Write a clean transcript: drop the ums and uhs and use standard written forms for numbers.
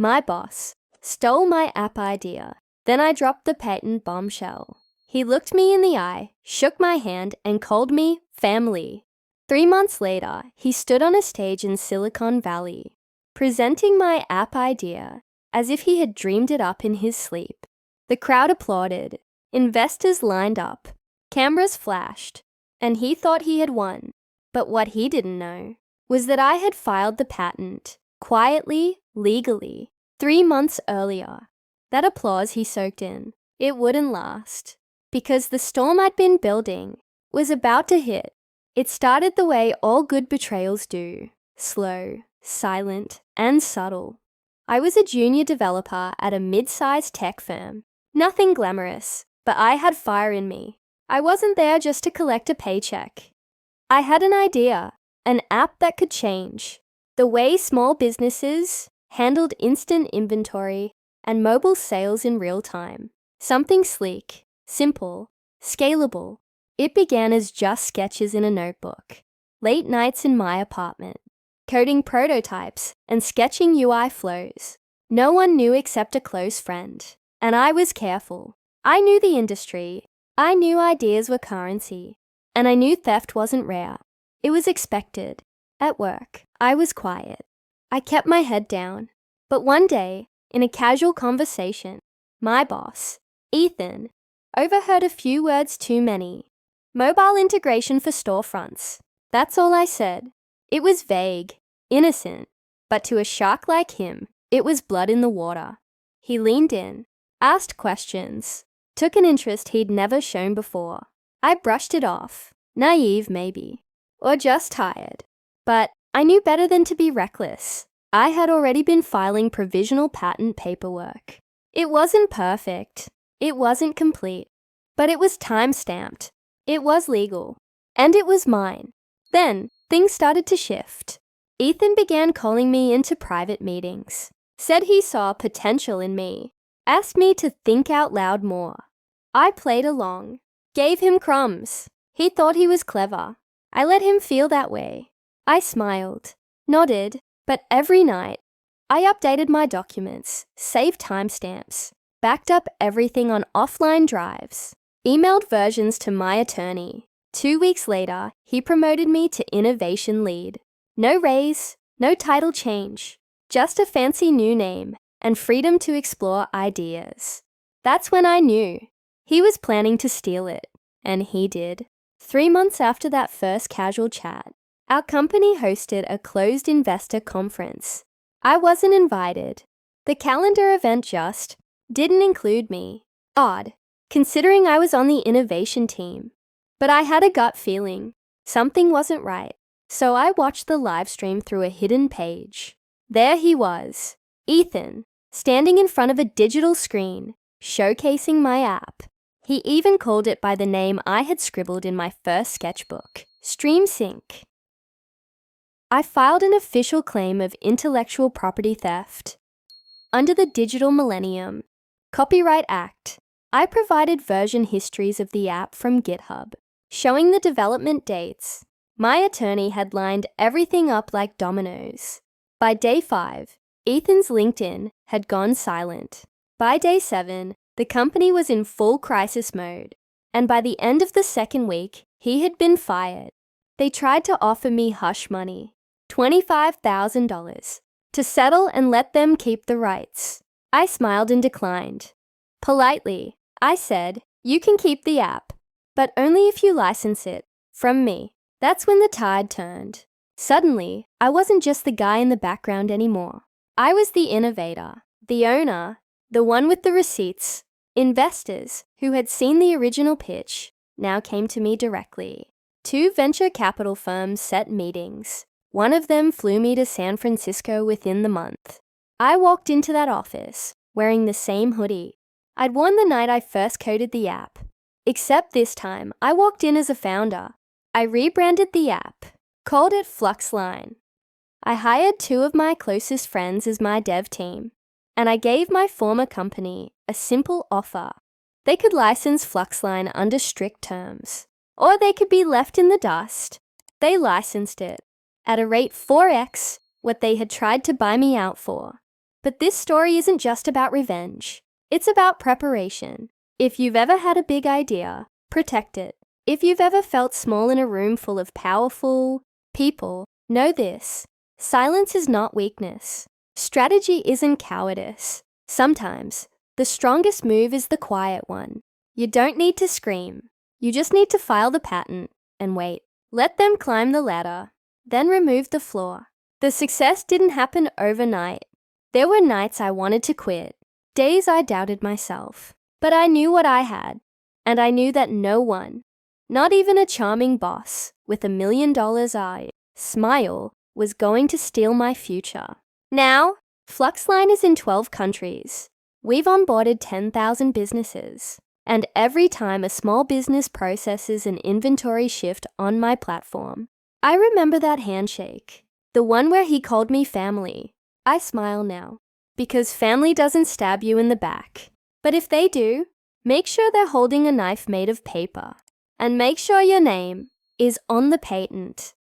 My boss stole my app idea. Then I dropped the patent bombshell. He looked me in the eye, shook my hand, and called me family. 3 months later, he stood on a stage in Silicon Valley, presenting my app idea as if he had dreamed it up in his sleep. The crowd applauded. Investors lined up. Cameras flashed. And he thought he had won. But what he didn't know was that I had filed the patent, quietly, legally, 3 months earlier. That applause he soaked in, it wouldn't last, because the storm I'd been building was about to hit. It started the way all good betrayals do, slow, silent, and subtle. I was a junior developer at a mid-sized tech firm. Nothing glamorous, but I had fire in me. I wasn't there just to collect a paycheck. I had an idea, an app that could change the way small businesses handled instant inventory and mobile sales in real time. Something sleek, simple, scalable. It began as just sketches in a notebook, late nights in my apartment, coding prototypes and sketching UI flows. No one knew except a close friend, and I was careful. I knew the industry. I knew ideas were currency, and I knew theft wasn't rare. It was expected. At work, I was quiet. I kept my head down. But one day, in a casual conversation, my boss, Ethan, overheard a few words too many. Mobile integration for storefronts. That's all I said. It was vague, innocent, but to a shark like him, it was blood in the water. He leaned in, asked questions, took an interest he'd never shown before. I brushed it off, naive maybe, or just tired. But I knew better than to be reckless. I had already been filing provisional patent paperwork. It wasn't perfect. It wasn't complete. But it was time-stamped. It was legal. And it was mine. Then, things started to shift. Ethan began calling me into private meetings. Said he saw potential in me. Asked me to think out loud more. I played along. Gave him crumbs. He thought he was clever. I let him feel that way. I smiled, nodded, but every night, I updated my documents, saved timestamps, backed up everything on offline drives, emailed versions to my attorney. 2 weeks later, he promoted me to innovation lead. No raise, no title change, just a fancy new name and freedom to explore ideas. That's when I knew. He was planning to steal it, and he did. 3 months after that first casual chat, our company hosted a closed investor conference. I wasn't invited. The calendar event just didn't include me. Odd, considering I was on the innovation team. But I had a gut feeling. Something wasn't right. So I watched the live stream through a hidden page. There he was, Ethan, standing in front of a digital screen, showcasing my app. He even called it by the name I had scribbled in my first sketchbook, StreamSync. I filed an official claim of intellectual property theft. Under the Digital Millennium Copyright Act, I provided version histories of the app from GitHub, showing the development dates. My attorney had lined everything up like dominoes. By day 5, Ethan's LinkedIn had gone silent. By day 7, the company was in full crisis mode. And by the end of the second week, he had been fired. They tried to offer me hush money, $25,000, to settle and let them keep the rights. I smiled and declined. Politely, I said, "You can keep the app, but only if you license it from me." That's when the tide turned. Suddenly, I wasn't just the guy in the background anymore. I was the innovator, the owner, the one with the receipts. Investors who had seen the original pitch now came to me directly. 2 venture capital firms set meetings. One of them flew me to San Francisco within the month. I walked into that office, wearing the same hoodie I'd worn the night I first coded the app. Except this time, I walked in as a founder. I rebranded the app, called it Fluxline. I hired 2 of my closest friends as my dev team, and I gave my former company a simple offer. They could license Fluxline under strict terms, or they could be left in the dust. They licensed it at a rate 4x what they had tried to buy me out for. But this story isn't just about revenge. It's about preparation. If you've ever had a big idea, protect it. If you've ever felt small in a room full of powerful people, know this. Silence is not weakness. Strategy isn't cowardice. Sometimes, the strongest move is the quiet one. You don't need to scream. You just need to file the patent and wait. Let them climb the ladder, then remove the floor. The success didn't happen overnight. There were nights I wanted to quit, days I doubted myself. But I knew what I had, and I knew that no one, not even a charming boss with $1 million eye smile, was going to steal my future. Now, Fluxline is in 12 countries. We've onboarded 10,000 businesses. And every time a small business processes an inventory shift on my platform, I remember that handshake, the one where he called me family. I smile now, because family doesn't stab you in the back. But if they do, make sure they're holding a knife made of paper. And make sure your name is on the patent.